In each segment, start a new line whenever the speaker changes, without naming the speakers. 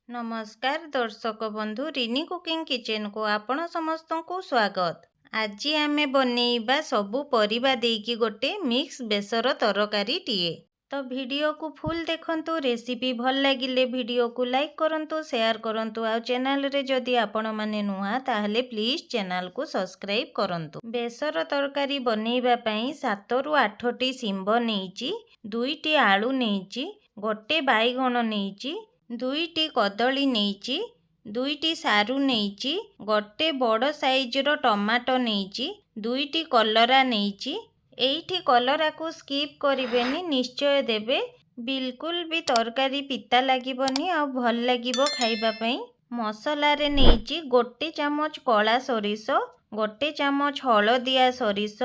नमस्कार दर्शक बंधु रिनी कुकिंग किचन को आपण समस्त को स्वागत। आज आमे बनेइबा सबु परिबा देकी गोटे मिक्स बेसर तरकारी टीए। तो वीडियो को फुल देखंतु। रेसिपी भल लागिले वीडियो को लाइक करंतु, शेयर करंतु। आ चैनल रे जदि आपण माने नुआ ताहले प्लीज चैनल को सब्सक्राइब करंतु। बेसर तरकारी बनेइबा पई 7 रु 8 टी सिंब नेइची, 2 टी आलू नेइची, गोटे बाईगण नेइची, 2 टी कदली नेइची, 2 टी सारू नेइची, गोटे बड़ साइज रो टमाटो नेइची, 2 टी कलरा नेइची। एइठी कलरा को स्किप करिवेनी, निश्चय देबे। बिल्कुल भी तरकारी पिता लागिबनी आ भल लागिबो खाइबा पई। मसला रे नेइची गोटे चामच कला सरिष, गोटे चामच हळदिया सरिष।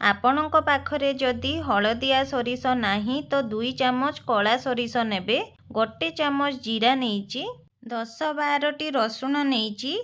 आपणक पाखरे जदि हळदिया सरिष नाही तो 2 चामच कला सरिष नेबे। गोटे चामच जीरा नेइची, 10-12 टी रसुण नेइची,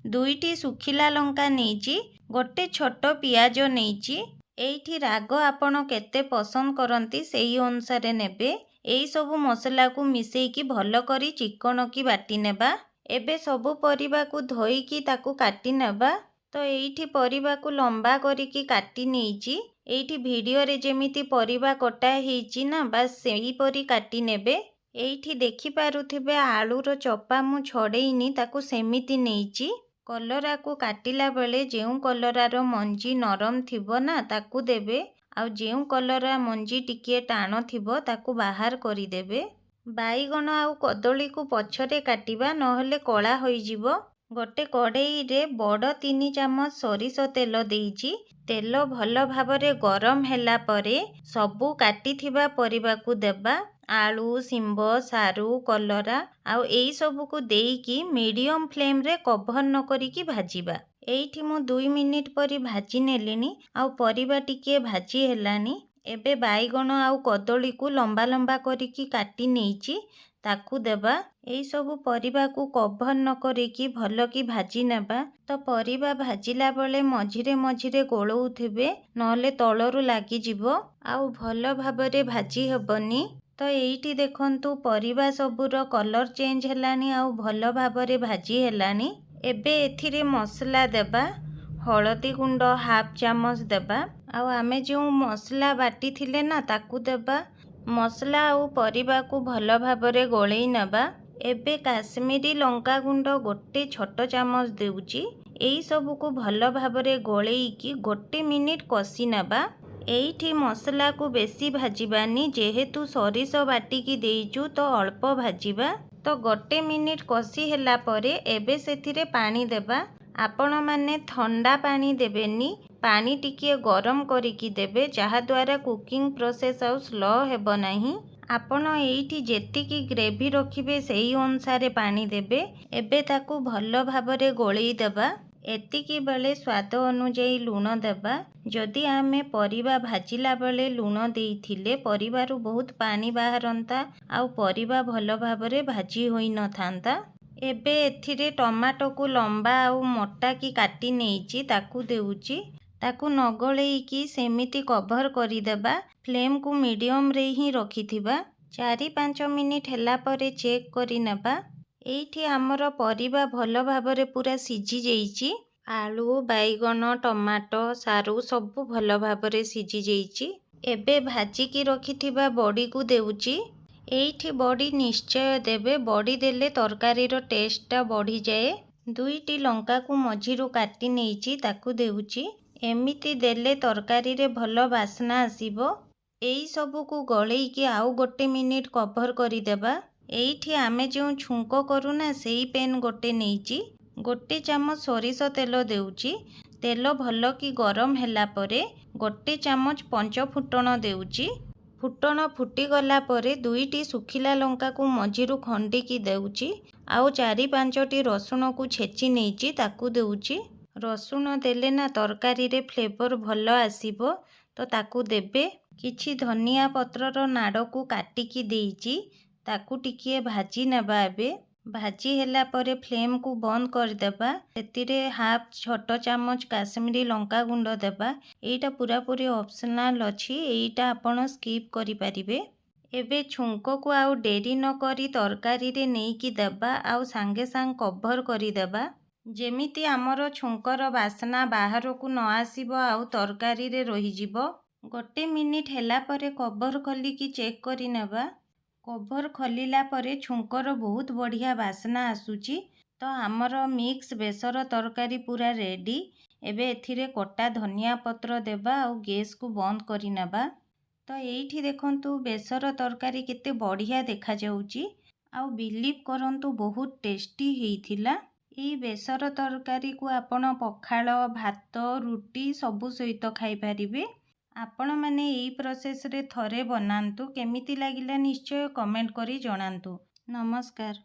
2 टी सुखिला लंका नेइची, गोटे छोट पियाज नेइची। एइठी राग आपण केते पसंद करंती सेही अनुसारे नेबे। एई सबु मसला को मिसेई भल करी चिकन की बाटी नेबा। एबे सबु परिबा को धोई की ताकू काटी नेबा। तो एइठी परिबा को लंबा करी की काटी नेइची। एइठी वीडियो रे जेमिति परिबा कटा हेइची ना, बस सेही परी काटी नेबे। एइठी देखि पारुथिबे आलू रो चोपा मु छडेइनी, ताकू सेमिति नेइची। कलरा को काटिला बेले जेउ कलरा रो मंजी नरम थिबो ना ताकू देबे, आ जेउ कलरा मंजी टिके टाण थिबो ताकू बाहर करी देबे। बाईगण आ कदली को पछरे काटिबा, नहले कला होई जिवो। गोटे कड़ेई रे बड़ 3 चामच सरिष तेल देइची। तेल भल भाबरे गरम हैला परे सबु काटी थिबा परिबा को देबा। आलू, सिंब, सारू, कलरा आ एई सबु को देइकी मीडियम फ्लेम रे कभर न करिकी भाजिबा। एइठी मु 2 मिनिट परी भाजी नेलिनी, आ परिबा टिके भाजी हेलानी। एबे बाईगण आ कदली को लंबा लंबा करिकी काटी नेइची, ताकू देबा। एई सबु परिबा को कभर न करिकी भल की भाजी नेबा। तो परिबा भाजिला बेले मझिरे मझिरे गोळौथिबे, नहले तळरू लागी जिवो आ भल भाबरे भाजी हेबनी। तो एइठी देखंतु परिबा सबुर कलर चेंज हेलानी आ भल भाबरे भाजी हेलानी। एबे एथिरे मसला देबा। हळदी गुंड हाफ चामच देबा, आ आमे जो मसला बाटी थिले ना ताकू देबा। मसला आ परिबा को भल भाबरे गोळेई नेबा। एबे काश्मीरी लंका गुंड गोटे छोट चामच देउची। एई सबु को भल भाबरे गोळेई की गोटे मिनिट कसी नेबा। एइठी मसला को बेसी भाजिबानी, जेहेतु सरिष बाटी की देइचु तो अल्प भाजिबा। तो गोटे मिनिट कसी हेला परे एबे सेथिरे पानी देबा। आपण माने ठंडा पानी देबेनी, पानी टिके गरम करिकी देबे, जहा द्वारा कुकिंग प्रोसेस आउ स्लो हेबो नाही। आपण एइठी जेतिकी ग्रेवी रखिबे सेही अनुसारे पानी देबे। एबे ताकू भल भाबरे गोळेई देबा। एतिकी बेले स्वाद अनुଯାयी लूण देबा। जदि आमे परिबा भाजिला बेले लूण देइथिले परिबारु बहुत पानी बाहरंता, आउ परिबा भल भाबरे भाजी होई न थांता। एबे एथिरे टमाटो को लंबा आउ मोटा की काटी नेइची, ताकू देउची। ताकू न गळेइकी सेमिति कभर करी देबा। फ्लेम को मीडियम रे ही रखिथिबा। 4-5 मिनिट हेला परे चेक करी नेबा। एइठी हमर परिबा भल भाबरे पूरा सिझी जेइची। आलू, बाईगण, टमाटो, सारू सबु भल भाबरे सिझी जेइची। एबे भाजी की रखिथिबा बड़ी को देउची। एइठी बड़ी निश्चय देबे, बड़ी देले तरकारी रो टेस्टटा बढ़ी जाए। 2 टी लंका को मझिरु काटी नेइची, ताकू देउची। एमिति देले तरकारी रे भल बासना आसीबो। एई सबु को गळेई की आउ गोटे मिनिट कभर करी देबा। एइठी आमे जो छुंको करूना सेई पेन गोटे नेइची। गोटे चामच सरिष तेल देउची। तेल भल की गरम हैला परे गोटे चामच पंच फुटण देउची। फुटण फुटी गला परे 2 टी सुखिला लंका को मझिरु खंडी की देउची। आउ 4-5 टी रसुण को छेची नेइची, ताकू देउची। रसुण देले ना तरकारी रे फ्लेवर भल आसीबो, तो ताकू देबे। किछि धनिया पत्र रो नाड़ को काटिकी देइची, ताकू टिकिए भाजी नेबा। एबे भाजी हेला परे फ्लेम को बंद कर देबा। सेतिरे हाफ छोट चामच काश्मीरी लंका गुंड देबा। एइटा पूरा पूरी ऑप्शनल अछि, एइटा आपण स्किप करि परिबे। ଏବେ ଛୁଙ୍କକୁ ଆଉ ଡେରି ନ କରି ତରକାରୀରେ ନେଇକି ଦେବା ଆଉ ସାଙ୍ଗେ ସାଙ୍ଗେ କଭର କରିଦେବା। ଯେମିତି ଆମର ଛୁଙ୍କର ବାସ୍ନା ବାହାରକୁ ନ ଆସିବ ଆଉ ତରକାରୀରେ ରହିଯିବ। 1 ମିନିଟ୍ ହେଲା ପରେ କଭର ଖୋଲିକି ଚେକ୍ କରି ନେବା। କଭର ଖୋଲିଲା ପରେ ଛୁଙ୍କର ବହୁତ ବଢ଼ିଆ ବାସ୍ନା ଆସୁଛି। ତ ଆମର ମିକ୍ସ ବେସର ତରକାରୀ ପୁରା ରେଡ଼ି। ଏବେ ଏଥିରେ କଟା ଧନିଆ ପତ୍ର ଦେବା ଆଉ ଗ୍ୟାସକୁ ବନ୍ଦ କରି ନେବା। ତ ଏଇଠି ଦେଖନ୍ତୁ ବେସର ତରକାରୀ କେତେ ବଢ଼ିଆ ଦେଖାଯାଉଛି ଆଉ ବିଲିଭ୍ କରନ୍ତୁ ବହୁତ ଟେଷ୍ଟି ହେଇଥିଲା। ଏଇ ବେସର ତରକାରୀକୁ ଆପଣ ପଖାଳ, ଭାତ, ରୁଟି ସବୁ ସହିତ ଖାଇପାରିବେ। ଆପଣମାନେ ଏଇ ପ୍ରୋସେସରେ ଥରେ ବନାନ୍ତୁ। କେମିତି ଲାଗିଲା ନିଶ୍ଚୟ କମେଣ୍ଟ କରି ଜଣାନ୍ତୁ। ନମସ୍କାର।